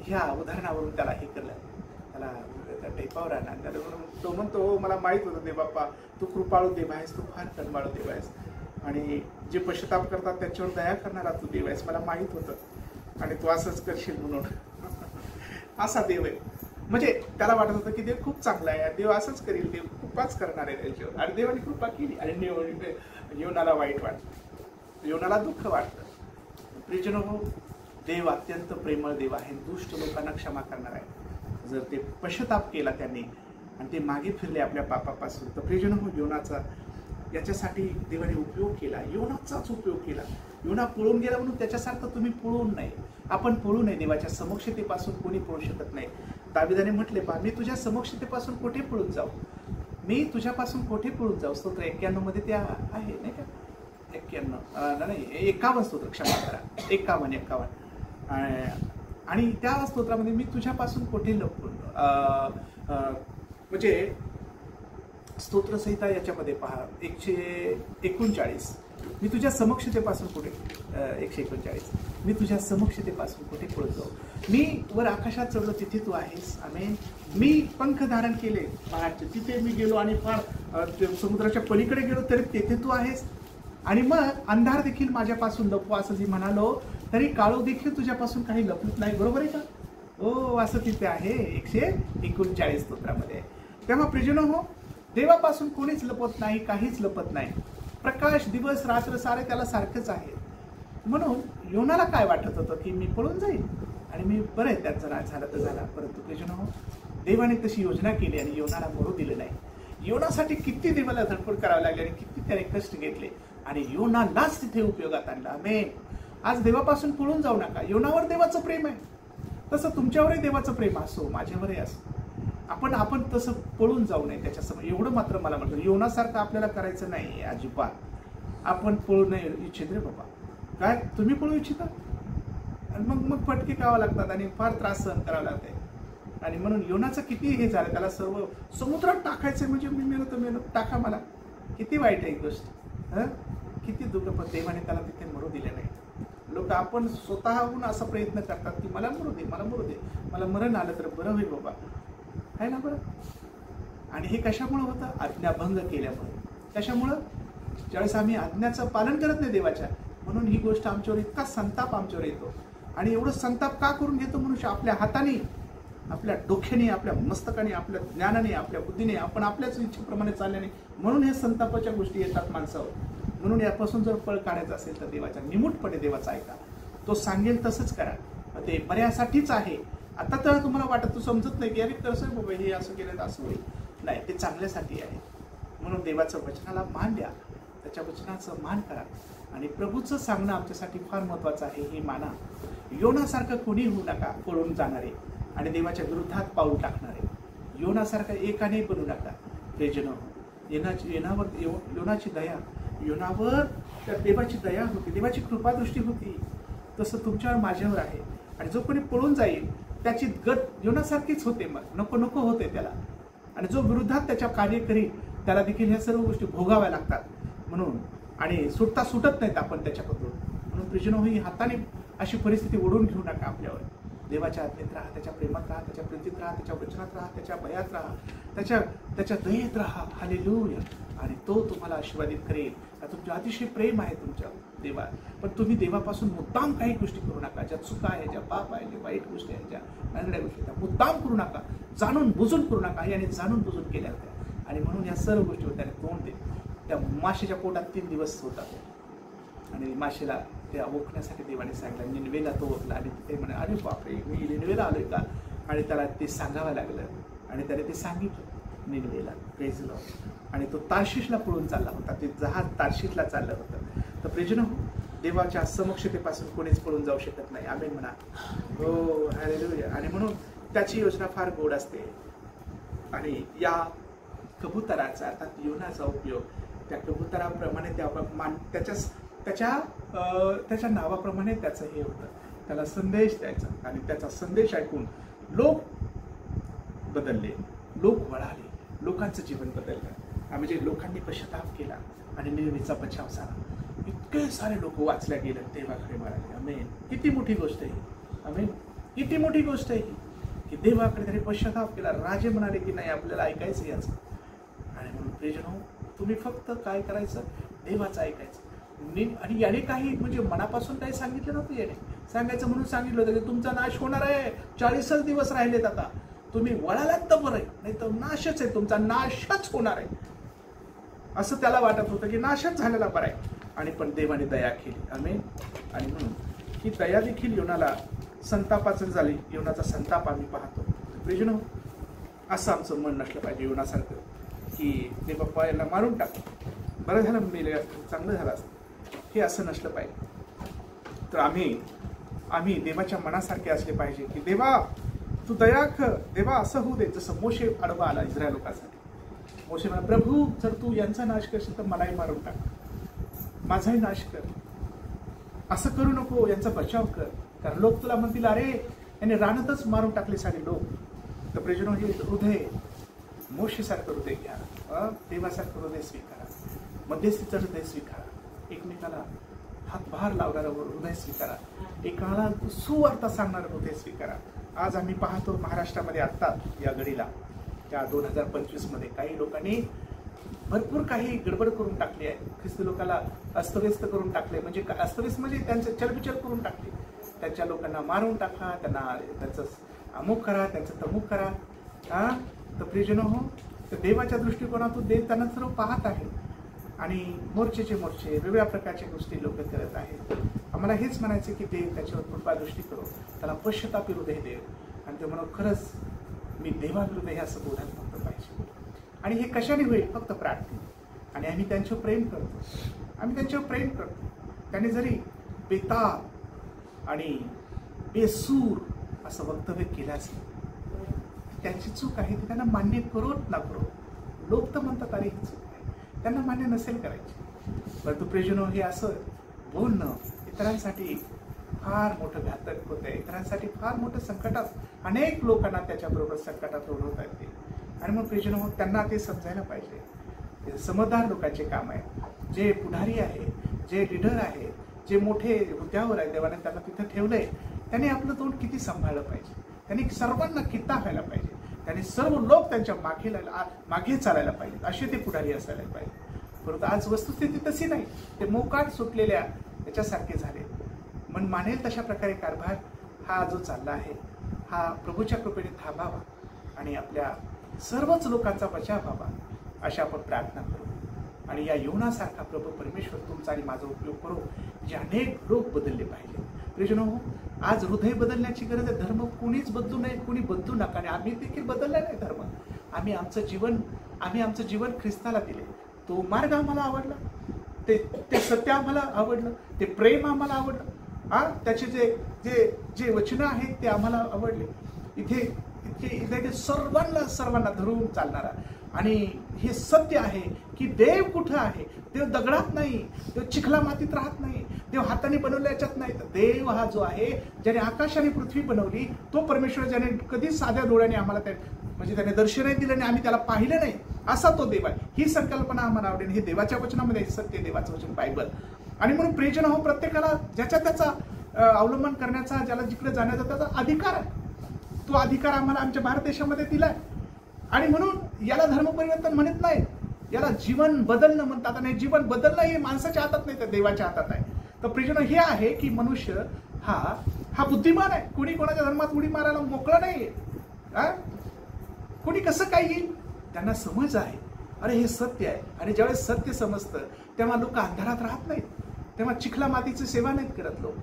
ह्या उदाहरणावरून त्याला हे केलं, त्याला त्या टेपावर आणला. त्याला तो म्हणतो मला माहित होतं देवबाप्पा तू कृपाळू देव आहेस, तू फार कनबाळू देव आहेस आणि जे पश्चाताप करतात त्याच्यावर दया करणारा तू देव आहेस, मला माहित होतं आणि तू असंच करशील म्हणून. असा देव आहे. म्हणजे त्याला वाटत होतं की देव खूप चांगला आहे, देव असंच करील, देव कृपाच करणार आहे त्याच्यावर. आणि देवाने कृपा केली आणि योनाला वाईट वाटतं, योनाला दुःख वाटतं. प्रियजन हो, देव अत्यंत प्रेमळ देव आहे, दुष्ट लोकांना क्षमा करणार आहे. जर ते पश्चाताप केला त्यांनी आणि ते मागे फिरले आपल्या पापापासून, तर प्रियजन हो योनाचा याच्यासाठी देवाने उपयोग केला, योनाचाच उपयोग केला. योना पळून गेला म्हणून त्याच्यासारखं तुम्ही पळून नाही, आपण पळू नये. देवाच्या समक्षतेपासून कोणी पळू शकत नाही. दाविदाने म्हटले पहा, मी तुझ्या समक्षतेपासून कोठे पळून जाऊ, मी तुझ्यापासून कोठे पळून जाऊ. स्तोत्र 91 मध्ये ते आहे नाही का, 51 स्तोत्र, क्षमा करा, 51 आणि त्या स्तोत्रामध्ये मी तुझ्यापासून कोठे लपून म्हणजे स्तोत्रसंहिता याच्यामध्ये पहा 139, मी तुझ्या समक्षतेपासून कुठे 139, मी तुझ्या समक्षतेपासून कुठे पळत जाऊ. मी वर आकाशात चढलो तिथे तू आहेस. आमेन. मी पंख धारण केले पहाटे, तिथे मी गेलो आणि फार समुद्राच्या पलीकडे गेलो तरी तेथे तू आहेस. आणि मग अंधार देखील माझ्यापासून लपवा असं जे म्हणालो तरी काळो देखील तुझ्यापासून काही लपत नाही. बरोबर आहे का? हो, असं तिथे आहे 139 स्तोत्रामध्ये. तेव्हा प्रियजन हो, देवापासून कोणीच लपत नाही, काहीच लपत नाही. प्रकाश दिवस रात्र सारे त्याला सारखंच आहे. म्हणून योनाला काय वाटत होतं की मी पळून जाईल आणि मी बरं आहे, त्याचं राज झालं तर झाला. परंतु प्रियजन हो, देवाने तशी योजना केली आणि योनाला मरू दिलं नाही. योनासाठी किती देवाला धडपड करावी लागली आणि किती त्याने कष्ट घेतले आणि योनालाच तिथे उपयोगात आणला. आमेन. आज देवापासून पळून जाऊ नका. योनावर देवाचं प्रेम आहे, तसं तुमच्यावरही देवाचं प्रेम असो, माझ्यावरही असो. आपण तसं पळून जाऊ नये त्याच्यासमोर. एवढं मात्र मला म्हणतो, योनासारखं आपल्याला करायचं नाही अजिबात. आपण पळू नये इच्छित रे बाबा. काय तुम्ही पळू इच्छिता? आणि मग फटके खावा लागतात आणि फार त्रास सहन करावा लागते. आणि म्हणून योनाचं किती हे झालं, त्याला सर्व समुद्रात टाकायचं म्हणजे मी मेलो तर मेलो, टाका मला. किती वाईट आहे ही गोष्ट. किती दुःख. पण देवाने त्याला तिथे मरू दिले नाही. लोक आपण स्वतःहून असा प्रयत्न करतात की मला मरू दे, मला मरू दे, मला मरण आलं तर बरं होईल बाबा, आहे ना बरं. आणि हे कशामुळे होतं? आज्ञाभंग केल्यामुळे. कशामुळं? ज्यावेळेस आम्ही आज्ञाचं पालन करत नाही देवाच्या, म्हणून ही गोष्ट आमच्यावर इतका संताप आमच्यावर येतो. आणि एवढं संताप का करून घेतो मनुष्य? आपल्या हाताने, आपल्या डोक्याने, आपल्या मस्तकाने, आपल्या ज्ञानाने, आपल्या बुद्धीने, आपण आपल्याच इच्छेप्रमाणे चालल्याने, म्हणून हे संतापाच्या गोष्टी येतात माणसावर. म्हणून यापासून जर पळ काढायचं असेल तर देवाच्या निमूटपणे देवाचा ऐका. तो सांगेल तसंच करा. ते बऱ्यासाठीच आहे. आता तर तुम्हाला वाटत, तू समजत नाही की अरे कसं बाबा हे असं केलं तर असं होईल. नाही, ते चांगल्यासाठी आहे. म्हणून देवाचं वचनाला मान द्या, त्याच्या वचनाचं मान करा. आणि प्रभूचं सांगणं आमच्यासाठी फार महत्वाचं आहे, हे माना. योनासारखं कोणी होऊ नका पळून जाणारे आणि देवाच्या विरुद्धात पाऊल टाकणारे. योनासारखं एकाने बनू नका. प्रियजन, योनाची दया, योनावर त्या देवाची दया होती, देवाची कृपादृष्टी होती. तसं तुमच्यावर, माझ्यावर आहे. आणि जो कोणी पळून जाईल त्याची गत योनासारखीच होते. मग नको नको होते त्याला. आणि जो विरुद्धात त्याच्या कार्य करील त्याला देखील ह्या सर्व गोष्टी भोगाव्या लागतात. म्हणून आणि सुटत नाहीत आपण त्याच्याबद्दल. म्हणून प्रियजनो, ही हाताने अशी परिस्थिती ओढून घेऊ नका आपल्यावर. देवाच्या आज्ञेत राहा, त्याच्या प्रेमात राहा, त्याच्या प्रीतीत राहा, त्याच्या वचनात राहा, त्याच्या भयात राहा, त्याच्या दयेत राहा. हालेलुया. आणि तो तुम्हाला आशीर्वादित करेल. तुमचं अतिशय प्रेम आहे तुमच्या देवा. पण तुम्ही देवापासून मुद्दाम काही गोष्टी करू नका. ज्या चुका आहे, ज्या पाप आहे, ज्या वाईट गोष्टी आहेत, ज्या नांगड्या गोष्टी आहेत, त्या मुद्दाम करू नका. जाणून बुजून करू नका. याने जाणून बुजून केल्या होत्या. आणि म्हणून या सर्व गोष्टी त्याने तोंड दे. त्या माशेच्या पोटात 3 दिवस होतात. आणि माशेला त्या ओळखण्यासाठी देवाने सांगितलं. निनवेला तो ओळखला. आणि ते म्हणे, अरे बापरे, मी निनवेला आलोय का? आणि त्याला ते सांगावं लागलं. आणि त्याने ते सांगितलं निनवेला. Praise Lord. आणि तो तार्शिशला पळून चालला होता. ते जहाज तार्शिशला चाललं होतं. तर प्रियजनो, देवाच्या समक्षतेपासून कोणीच पळून जाऊ शकत नाही. आमेन म्हणा. हो, हालेलुया. आणि म्हणून त्याची योजना फार गोड असते. आणि या कबुतराचा, अर्थात योनाचा उपयोग त्या कबुतराप्रमाणे त्याच्या नावाप्रमाणे त्याचं हे होतं. त्याला संदेश द्यायचा. आणि त्याचा संदेश ऐकून लोक बदलले, लोक वळाले, लोकांचं जीवन बदललं. म्हणजे लोकांनी पश्चाताप केला आणि निनवेचा बचाव झाला. इतके सारे लोक वाचल्या गेले, देवाकडे वळाले. आमेन. किती मोठी गोष्ट आहे. आमेन. किती मोठी गोष्ट आहे की देवाकडे त्याने पश्चाताप केला. राजे म्हणाले की नाही, आपल्याला ऐकायचं याचं. आणि म्हणून प्रियजनो, तुम्ही फक्त काय करायचं? देवाचं ऐकायचं. आणि याने काही म्हणजे मनापासून काही सांगितलं नव्हतं. याने सांगायचं म्हणून सांगितलं होतं की तुमचा नाश होणार आहे, 40 दिवस राहिलेत, आता तुम्ही वळालात तर बरं आहे, नाही तर नाशच आहे, तुमचा नाशच होणार आहे. असं त्याला वाटत होतं की नाशच झालेला बरा आहे. आणि पण देवाने दया केली. आमेन. आणि म्हणून ही दया देखील योनाला संतापाचं झाली. योनाचा संताप आम्ही पाहतो. प्रियजनो, असं आमचं मन नसलं पाहिजे योनासारखं की दे बाप्पा याला मारून टाक, बरं झालं मेलं, चांगलं झालं असतं. हे असं नसलं पाहिजे. तर आम्ही देवाच्या मनासारखे असले पाहिजे की देवा तू दया कर, देवा असं होऊ दे. जसं मोशे आडवा आला इस्रायल लोकांसाठी. मोशे म्हणा, प्रभू जर तू यांचा नाश करशील तर मलाही मारून टाक, माझाही नाश कर, असं करू नको, यांचा बचाव कर. कारण लोक तुला म्हणतील अरे याने रानातच मारून टाकले सारे लोक. तर प्रियजनो, हे हृदय मोशेसारखं हृदय घ्या, देवासारखं हृदय स्वीकारा, मध्यस्थीचं हृदय स्वीकारा, एकमेकाला हातभार लावणारं हृदय स्वीकारा, एकाला सुवार्ता सांगणारं हृदय स्वीकारा. आज आम्ही पाहतो महाराष्ट्रामध्ये आत्ता या घडीला त्या 2025 मध्ये काही लोकांनी भरपूर काही गडबड करून टाकली आहे. ख्रिस्ती लोकांना अस्तव्यस्त करून टाकले. म्हणजे अस्तव्यस्त म्हणजे त्यांचं चलबिचल करून टाकले. त्यांच्या लोकांना मारून टाका, त्यांचं अमुक करा, त्यांचं तमुक करा. तर प्रियजनो हो, तर देवाच्या दृष्टिकोनातून देव त्यांना सर्व पाहत आहे. आणि मोर्चेचे वेगवेगळ्या प्रकारच्या गोष्टी लोक करत आहेत. आम्हाला हेच म्हणायचं की देव त्याच्यावर कृपादृष्टी करो, त्याला पश्चातापी हृदय देव. आणि ते म्हणून खरंच मी देवाविरुद्ध हे असं बोलायला फक्त पाहिजे. आणि हे कशाने होईल? फक्त प्रार्थना. आणि आम्ही त्यांच्यावर प्रेम करतो. त्याने जरी बेताल आणि बेसूर असं वक्तव्य केलं असेल, त्यांची चूक आहे ती त्यांना मान्य करोत ना करो. लोक तर म्हणतात अरे ही चूक आहे, त्यांना मान्य नसेल करायची. परंतु प्रियजनो, हे असं बोलणं इतरांसाठी फार मोठं घातक होत आहे, इतरांसाठी फार मोठं संकटात अनेक लोकांना त्याच्याबरोबर संकटात ओढवता येते. आणि मग प्रियजन त्यांना ते समजायला पाहिजे. हे समजदार लोकांचे काम आहे. जे पुढारी आहे, जे लीडर आहे, जे मोठे हुद्द्यावर आहे, देवाने त्यांना तिथं ठेवलंय, त्यांनी आपलं तोंड किती सांभाळलं पाहिजे. त्यांनी सर्वांना कित्ता व्हायला पाहिजे. त्यांनी सर्व लोक त्यांच्या मागे चालायला पाहिजेत. असे ते पुढारी असायला पाहिजे. परंतु आज वस्तुस्थिती तशी नाही. ते मोकाट सुटलेल्या याच्यासारखे झाले. मन मानेल तशा प्रकारे कारभार हा जो चालला आहे, हा प्रभूच्या कृपेने थांबावा आणि आपल्या सर्वच लोकांचा बचाव व्हावा, अशा आपण प्रार्थना करू. आणि या योनासारखा प्रभू परमेश्वर तुमचा आणि माझा उपयोग करू, जे अनेक लोक बदलले पाहिजे. प्रियजनो, आज हृदय बदलण्याची गरज आहे. धर्म कोणीच बदलू नये, कोणी बदलू नका. आणि आम्ही देखील बदलला नाही धर्म. आम्ही आमचं जीवन ख्रिस्ताला दिले. तो मार्ग आम्हाला आवडला, ते सत्य आम्हाला आवडलं, ते प्रेम आम्हाला आवडलं. त्याचे जे वचनं आहेत ते आम्हाला आवडले. इथे सर्वांना धरून चालणारा आणि हे सत्य आहे की देव कुठं आहे. देव दगडात नाही, देव चिखला मातीत राहत नाही, देव हाताने बनवल्या याच्यात नाही. तर देव हा जो आहे, ज्याने आकाश आणि पृथ्वी बनवली, तो परमेश्वर, ज्याने कधीच साध्या डोळ्याने आम्हाला त्याने दर्शनही दिलं नाही, आम्ही त्याला पाहिलं नाही, असा तो देव आहे. ही संकल्पना आम्हाला आवडेल. हे देवाच्या वचनामध्ये सत्य, देवाचं वचन बायबल. आणि म्हणून प्रियजन हो, प्रत्येकाला ज्याच्या त्याचा अवलंबन करण्याचा, ज्याला जिकडे जाण्याचा त्याचा अधिकार आहे. तो अधिकार आम्हाला आमच्या भारत देशामध्ये दिलाय. आणि म्हणून याला धर्म परिवर्तन म्हणत नाही, याला जीवन बदलणं म्हणतात. आणि जीवन बदलणं हे माणसाच्या हातात नाही, तर देवाच्या हातात आहे. तर प्रियजन हे आहे की मनुष्य हा बुद्धिमान आहे. कोणी कोणाच्या धर्मात उडी मारायला मोकळं नाहीये. कोणी कसं काय येईल, त्यांना समज आहे, अरे हे सत्य आहे. आणि ज्यावेळेस सत्य समजतं तेव्हा लोक अंधारात राहत नाहीत, तेव्हा चिखला मातीची सेवा नाहीत करत लोक,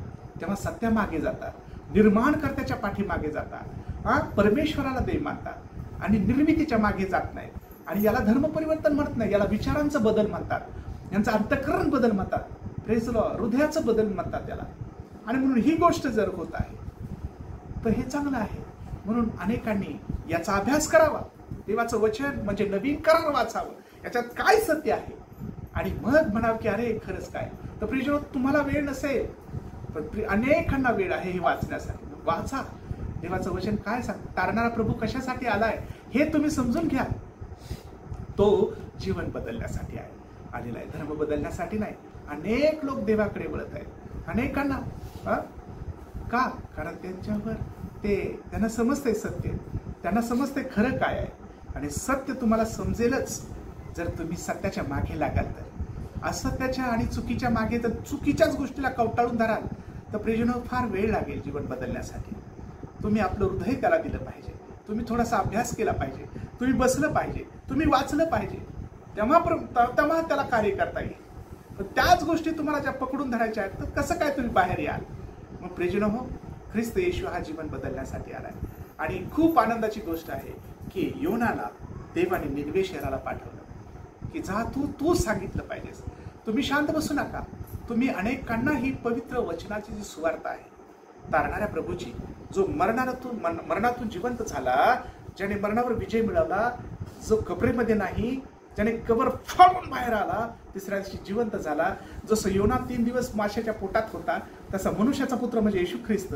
तेव्हा सत्यामागे जातात, निर्माणकर्त्याच्या पाठीमागे जातात, परमेश्वराला देव मानतात आणि निर्मितीच्या मागे जात नाहीत. आणि याला धर्म परिवर्तन म्हणत नाही, याला विचारांचं बदल म्हणतात, यांचं अंतःकरण बदल म्हणतात, प्रेज लॉर्ड, हृदयाचं बदल म्हणतात त्याला. आणि म्हणून ही गोष्ट जर होत आहे तर हे चांगलं आहे. म्हणून अनेकांनी याचा अभ्यास करावा. देवाचं वचन म्हणजे नवीन करार वाचावं, याच्यात काय सत्य आहे, आणि मग म्हणावं की अरे खरंच काय. तर प्रियजनो, तुम्हाला वेळ नसेल पण अनेकांना वेळ आहे हे वाचण्यासाठी. वाचा, देवाचं वचन काय सांग, तारणारा प्रभू कशासाठी आलाय हे तुम्ही समजून घ्या. तो जीवन बदलण्यासाठी आलेला आहे, धर्म बदलण्यासाठी नाही. अनेक लोक देवाकडे वळत आहेत, अनेकांना का, कारण त्यांच्यावर त्यांना समजतंय सत्य, त्यांना समजतंय खरं काय आहे. आणि सत्य तुम्हाला समजेलच जर तुम्ही सत्याच्या मागे लागाल. तर असत्याच्या आणि चुकीच्या मागे, तर चुकीच्याच गोष्टीला कवटाळून धराल तर प्रियजनो फार वेळ लागेल जीवन बदलण्यासाठी. तुम्ही आपलं हृदय त्याला दिलं पाहिजे, तुम्ही थोडासा अभ्यास केला पाहिजे, तुम्ही बसलं पाहिजे, तुम्ही वाचलं पाहिजे, तेव्हा त्याला कार्य करता येईल. पण त्याच गोष्टी तुम्हाला ज्या पकडून धरायच्या आहेत तर कसं काय तुम्ही बाहेर याल. मग प्रियजनो हो, ख्रिस्त येशू हा जीवन बदलण्यासाठी आलाय. आणि खूप आनंदाची गोष्ट आहे की योनाला देवाने निनवे शहराला पाठवलं की जा, तू सांगितलं पाहिजेस, तुम्ही शांत बसू नका. तुम्ही अनेकांना ही पवित्र वचनाची जी सुवार्ता आहे, तारणाऱ्या प्रभूची, जो मरणातून जिवंत झाला, ज्याने मरणावर विजय मिळवला, जो कबरेमध्ये नाही, ज्याने कबर फाडून बाहेर आला, तिसऱ्या दिवशी जिवंत झाला. जसं योना 3 दिवस माशाच्या पोटात होता, तसा मनुष्याचा पुत्र म्हणजे येशू ख्रिस्त,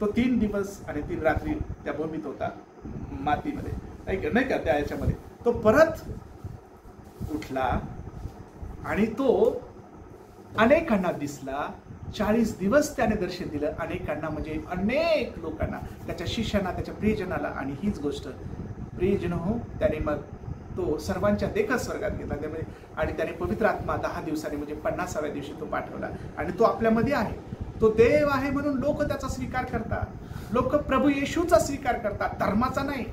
तो 3 दिवस आणि 3 रात्री त्या भूमीत होता, मातीमध्ये, नाही का, त्या याच्यामध्ये तो परत उठला आणि तो अनेकांना दिसला. 40 दिवस त्याने दर्शन दिलं अनेकांना, म्हणजे अनेक लोकांना, त्याच्या शिष्यांना, त्याच्या प्रियजनाला. आणि हीच गोष्ट प्रियजन हो, त्याने मग तो सर्वांच्या देखत स्वर्गात घेतला. त्यामुळे आणि त्याने पवित्र आत्मा 10 दिवसांनी म्हणजे 50व्या दिवशी तो पाठवला. आणि तो आपल्यामध्ये आहे, तो देव आहे म्हणून लोक त्याचा स्वीकार करतात, लोक प्रभू येशूचा स्वीकार करतात, धर्माचा नाही.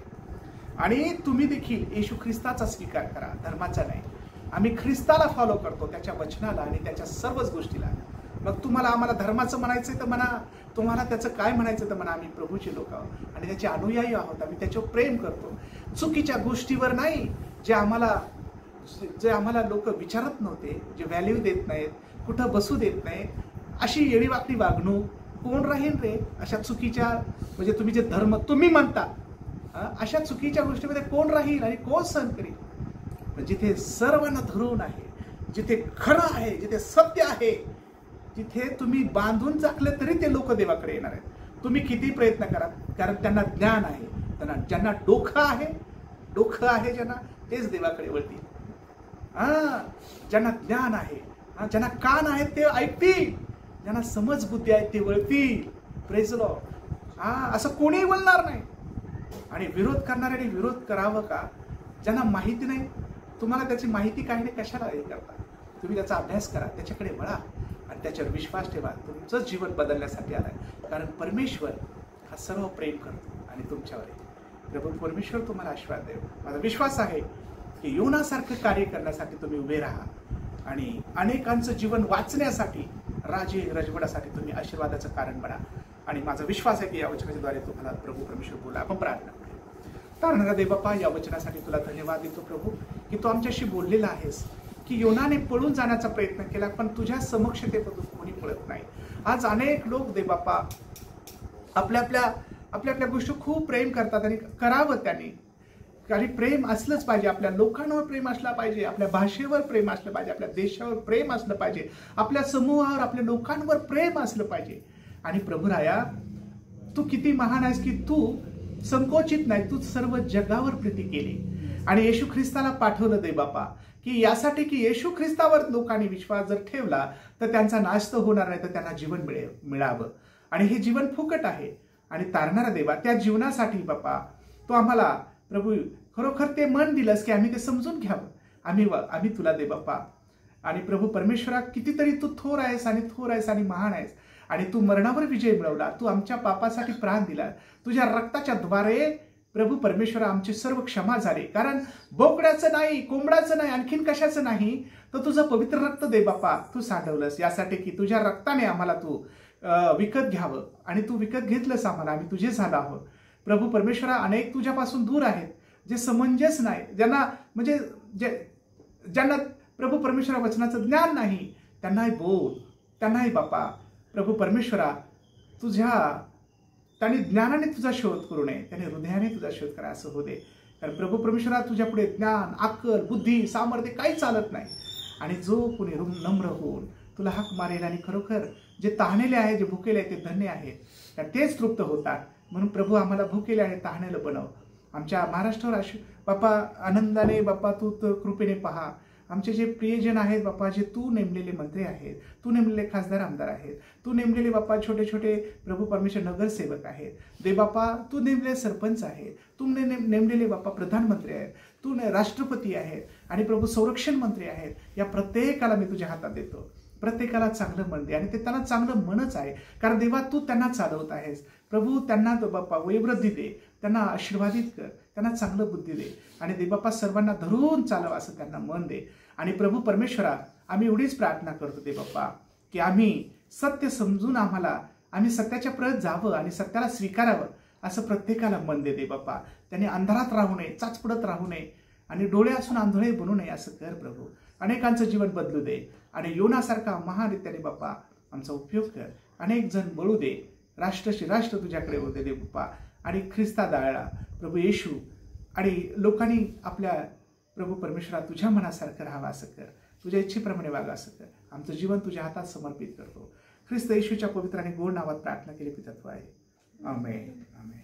आणि तुम्ही देखील येशू ख्रिस्ताचा स्वीकार करा, धर्माचा नाही. आम्ही ख्रिस्ताला फॉलो करतो, त्याच्या वचनाला आणि त्याच्या सर्वच गोष्टीला. मग तुम्हाला आम्हाला धर्माचं म्हणायचं तर म्हणा, तुम्हाला त्याचं काय म्हणायचं तर म्हणा. आम्ही प्रभूचे लोक आहोत आणि त्याचे अनुयायी आहोत, आम्ही त्याच्यावर प्रेम करतो. चुकीच्या गोष्टीवर नाही, जे आम्हाला लोक विचारत नव्हते, जे व्हॅल्यू देत नाहीत, कुठं बसू देत नाहीत, अशी येडीवाकडी वागणूक कोण राहील रे. अशा चुकीच्या, म्हणजे तुम्ही जे धर्म तुम्ही म्हणता, अशा चुकीच्या गोष्टीमध्ये कोण राहील आणि कोण सहन करील. जिथे सर्वांना धरून आहे, जिथे खरं आहे, जिथे सत्य आहे, तिथे तुम्ही बांधून टाकले तरी ते लोक देवाकडे येणार आहेत. तुम्ही किती प्रयत्न करा, कारण त्यांना ज्ञान आहे. ज्यांना डोकं आहे ज्यांना, तेच देवाकडे वळतील. ज्यांना ज्ञान आहे, ज्यांना कान आहेत ते ऐकतील, ज्यांना समज बुद्धी आहे ते वळतील. Praise the Lord. असं कोणीही वळणार नाही. आणि विरोध करणाऱ्याने विरोध करावं का? ज्यांना माहिती नाही, तुम्हाला त्याची माहिती काही नाही, कशाला हे करता? तुम्ही त्याचा अभ्यास करा, त्याच्याकडे वळा आणि त्याच्यावर विश्वास ठेवा. तुमचं जीवन बदलण्यासाठी आलाय, कारण परमेश्वर हा सर्व प्रेम करतो आणि तुमच्यावर आहे. प्रभू परमेश्वर तुम्हाला आशीर्वाद देव. माझा विश्वास आहे की योनासारखं कार्य करण्यासाठी तुम्ही उभे राहा आणि अनेकांचं जीवन वाचण्यासाठी, राजे रजवडासाठी तुम्ही आशीर्वादाचं कारण बना. आणि माझा विश्वास आहे की या वचनाद्वारे तुम्हाला प्रभू परमेश्वर बोला. आपण प्रार्थना करूया. तारणारा देव बाप्पा, या वचनासाठी तुला धन्यवाद देतो प्रभू, की तू आमच्याशी बोललेला आहेस की योनाने पळून जाण्याचा प्रयत्न केला, पण तुझ्या समक्षतेपासून कोणी पळत नाही. आज अनेक लोक देव बाप्पा आपल्या गोष्टी खूप प्रेम करतात आणि करावं त्यांनी. काही प्रेम असलंच पाहिजे. आपल्या लोकांवर प्रेम असलं पाहिजे, आपल्या भाषेवर प्रेम असलं पाहिजे, आपल्या देशावर प्रेम असलं पाहिजे, आपल्या समूहावर, आपल्या लोकांवर प्रेम असलं पाहिजे. आणि प्रभू राया, तू किती महान आहेस की तू संकोचित नाही, तू सर्व जगावर प्रीती केली आणि येशू ख्रिस्ताला पाठवलं दे बापा, की यासाठी की येशू ख्रिस्तावर लोकांनी विश्वास जर ठेवला तर त्यांचा नाश तर होणार नाही, तर त्यांना जीवन मिळावं. आणि हे जीवन फुकट आहे. आणि तारणारा देवा, त्या जीवनासाठी बापा तो आम्हाला प्रभू खरोखर ते मन दिलंस की आम्ही ते समजून घ्यावं. आम्ही तुला दे बाप्पा. आणि प्रभू परमेश्वरा, कितीतरी तू थोर आहेस आणि महान आहेस. आणि तू मरणावर विजय मिळवला, तू आमच्या पापासाठी प्राण दिला, तुझ्या रक्ताच्या द्वारे प्रभू परमेश्वरा आमचे सर्व क्षमा झाले. कारण बोकड्याचं नाही, कोंबड्याचं नाही, आणखीन कशाचं नाही, तर तुझं पवित्र रक्त दे बाप्पा तू सांडवलंस, यासाठी की तुझ्या रक्ताने आम्हाला तू विकत घ्यावं. आणि तू विकत घेतलंस आम्हाला, आम्ही तुझे झालो आहोत. प्रभू परमेश्वरा, अनेक तुझ्यापासून दूर आहेत, जे समंजस नाही, ज्यांना प्रभू परमेश्वरा वचनाचं ज्ञान नाही, त्यांनाही बोल, त्यांनाही बापा प्रभू परमेश्वरा त्यांनी ज्ञानाने तुझा शोध करू नये, त्याने हृदयाने तुझा शोध करा, असं हो दे. कारण प्रभू परमेश्वरा, तुझ्या पुढे ज्ञान, अक्कल, बुद्धी, सामर्थ्य काही चालत नाही. आणि जो कोणी नम्र होऊन तुला हाक मारेल आणि खरोखर जे तहानेले आहे, जे भुकेले आहे, ते धन्य आहेत, तेच तृप्त होतात. म्हणून प्रभू आम्हाला भुकेले आणि तहानेलं बनव. आमच्या महाराष्ट्रावर बापा आनंदाने बापा तू कृपेने पहा. आमचे जे प्रियजन आहेत बापा, जे तू नेमलेले मंत्री आहेत, तू नेमलेले खासदार आमदार आहेत, तू नेमलेले बापा छोटे छोटे प्रभू परमेश्वर नगरसेवक आहेत, दे बापा तू नेमलेले सरपंच आहेत, तू नेमलेले बापा प्रधानमंत्री आहेत, तू राष्ट्रपती आहेत आणि प्रभू संरक्षण मंत्री आहेत. या प्रत्येकाला मी तुझ्या हातात देतो. प्रत्येकाला चांगलं मन दे आणि ते त्यांना चांगलं मनच आहे, कारण देवा तू त्यांना चालवत आहेस. प्रभू त्यांना बाप्पा वैवृद्धी दे, त्यांना आशीर्वादित कर, त्यांना चांगलं बुद्धी दे आणि देवबाप्पा सर्वांना धरून चालव असं त्यांना मन दे. आणि प्रभू परमेश्वरा, आम्ही एवढीच प्रार्थना करतो देवबाप्पा की आम्ही सत्य समजून आम्ही सत्याच्या प्रत जावं आणि सत्याला स्वीकारावं असं प्रत्येकाला मन दे देवबाप्पा. त्यांनी अंधारात राहू नये, चाचपडत राहू नये आणि डोळे असून आंधळे बनू नये असं कर प्रभू. अनेकांचं जीवन बदलू दे आणि योनासारखा महारित्याने बाप्पा आमचा उपयोग कर. अनेक जण बळू दे, राष्ट्र तुझ्याकडे होते दे बाप्पा. आणि ख्रिस्ता दाळला प्रभू येशू आणि लोकांनी आपल्या प्रभू परमेश्वरा तुझ्या मनासारखं राहावं असं कर, तुझ्या इच्छेप्रमाणे वागा असं कर. आमचं जीवन तुझ्या हातात समर्पित करतो. ख्रिस्त येशूच्या पवित्र आणि गोड नावात प्रार्थना केली पितत्व आहे. आमेन. आमेन.